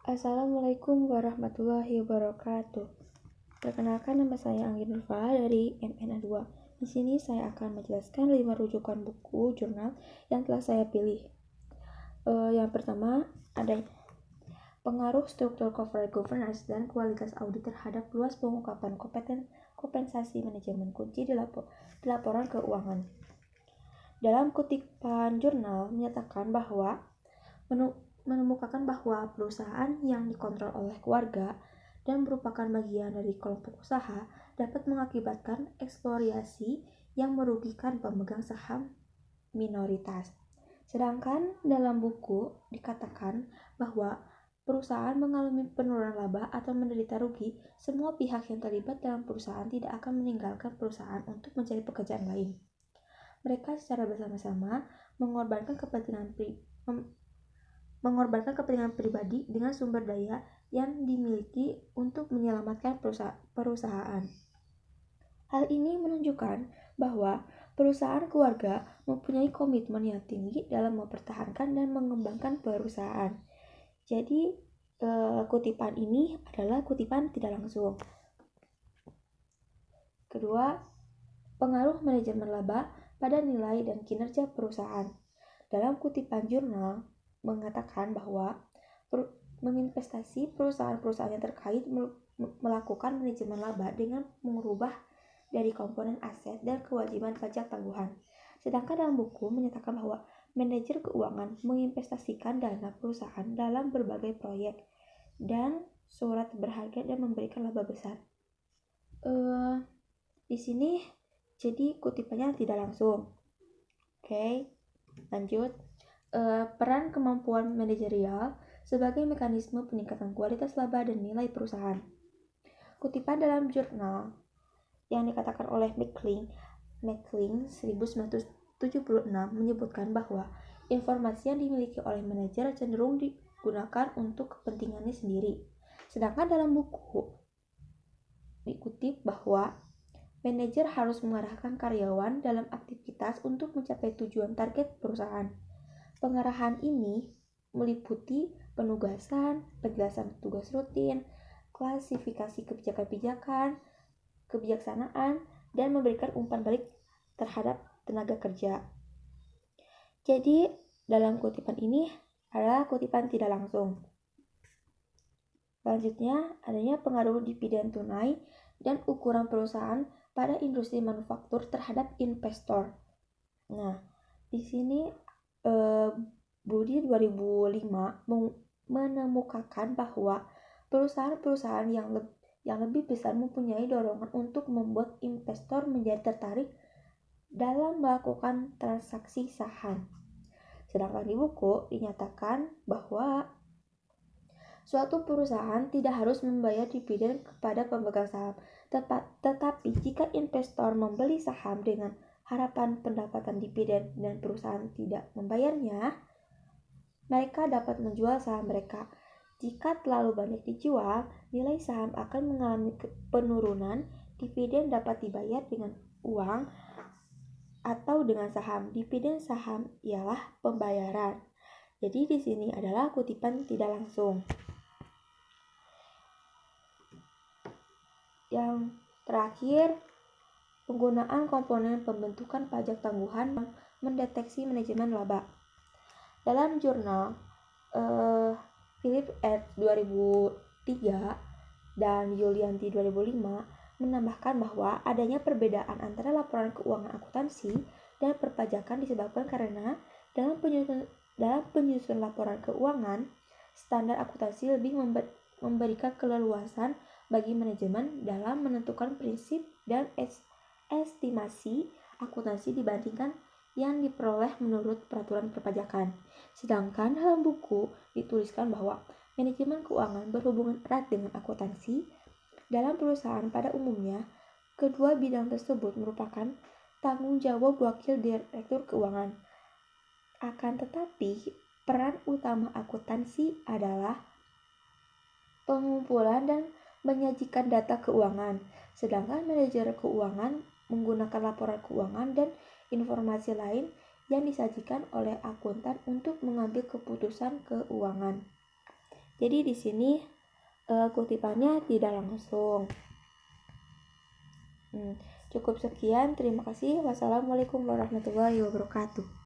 Assalamualaikum warahmatullahi wabarakatuh. Perkenalkan, nama saya Anggi Nurfa dari MNA2. Di sini saya akan menjelaskan 5 rujukan buku jurnal yang telah saya pilih. Yang pertama ada pengaruh struktur corporate governance dan kualitas audit terhadap luas pengungkapan kompensasi manajemen kunci di laporan keuangan. Dalam kutipan jurnal menyatakan bahwa menemukan bahwa perusahaan yang dikontrol oleh keluarga dan merupakan bagian dari kelompok usaha dapat mengakibatkan ekspropriasi yang merugikan pemegang saham minoritas. Sedangkan dalam buku dikatakan bahwa perusahaan mengalami penurunan laba atau menderita rugi, semua pihak yang terlibat dalam perusahaan tidak akan meninggalkan perusahaan untuk mencari pekerjaan lain. Mereka secara bersama-sama mengorbankan kepentingan pribadi dengan sumber daya yang dimiliki untuk menyelamatkan perusahaan. Hal ini menunjukkan bahwa perusahaan keluarga mempunyai komitmen yang tinggi dalam mempertahankan dan mengembangkan perusahaan. Jadi, kutipan ini adalah kutipan tidak langsung. Kedua, pengaruh manajemen laba pada nilai dan kinerja perusahaan. Dalam kutipan jurnal mengatakan bahwa menginvestasi perusahaan-perusahaan yang terkait melakukan manajemen laba dengan mengubah dari komponen aset dan kewajiban pajak tangguhan. Sedangkan dalam buku menyatakan bahwa manajer keuangan menginvestasikan dana perusahaan dalam berbagai proyek dan surat berharga dan memberikan laba besar. Di sini jadi kutipannya tidak langsung. Oke, lanjut. Peran kemampuan manajerial sebagai mekanisme peningkatan kualitas laba dan nilai perusahaan. Kutipan dalam jurnal yang dikatakan oleh McLean 1976 menyebutkan bahwa informasi yang dimiliki oleh manajer cenderung digunakan untuk kepentingannya sendiri. Sedangkan dalam buku dikutip bahwa manajer harus mengarahkan karyawan dalam aktivitas untuk mencapai tujuan target perusahaan. Pengarahan ini meliputi penugasan, penjelasan tugas rutin, klasifikasi kebijaksanaan, dan memberikan umpan balik terhadap tenaga kerja. Jadi, dalam kutipan ini adalah kutipan tidak langsung. Selanjutnya, adanya pengaruh dividen tunai dan ukuran perusahaan pada industri manufaktur terhadap investor. Nah, di sini Budi 2005 menemukan bahwa perusahaan-perusahaan yang lebih besar mempunyai dorongan untuk membuat investor menjadi tertarik dalam melakukan transaksi saham. Sedangkan di buku dinyatakan bahwa suatu perusahaan tidak harus membayar dividen kepada pemegang saham, tetapi jika investor membeli saham dengan harapan pendapatan dividen dan perusahaan tidak membayarnya, mereka dapat menjual saham mereka. Jika terlalu banyak dijual, nilai saham akan mengalami penurunan. Dividen dapat dibayar dengan uang atau dengan saham. Dividen saham ialah pembayaran. Jadi di sini adalah kutipan tidak langsung. Yang terakhir, penggunaan komponen pembentukan pajak tangguhan mendeteksi manajemen laba. Dalam jurnal Philip et 2003 dan Yulianti 2005 menambahkan bahwa adanya perbedaan antara laporan keuangan akuntansi dan perpajakan disebabkan karena dalam penyusunan laporan keuangan, standar akuntansi lebih memberikan keleluasan bagi manajemen dalam menentukan prinsip dan estimasi akuntansi dibandingkan yang diperoleh menurut peraturan perpajakan. Sedangkan dalam buku dituliskan bahwa manajemen keuangan berhubungan erat dengan akuntansi. Dalam perusahaan pada umumnya, kedua bidang tersebut merupakan tanggung jawab wakil direktur keuangan. Akan tetapi, peran utama akuntansi adalah pengumpulan dan menyajikan data keuangan, sedangkan manajer keuangan menggunakan laporan keuangan dan informasi lain yang disajikan oleh akuntan untuk mengambil keputusan keuangan. Jadi di sini kutipannya tidak langsung. Cukup sekian, terima kasih. Wassalamualaikum warahmatullahi wabarakatuh.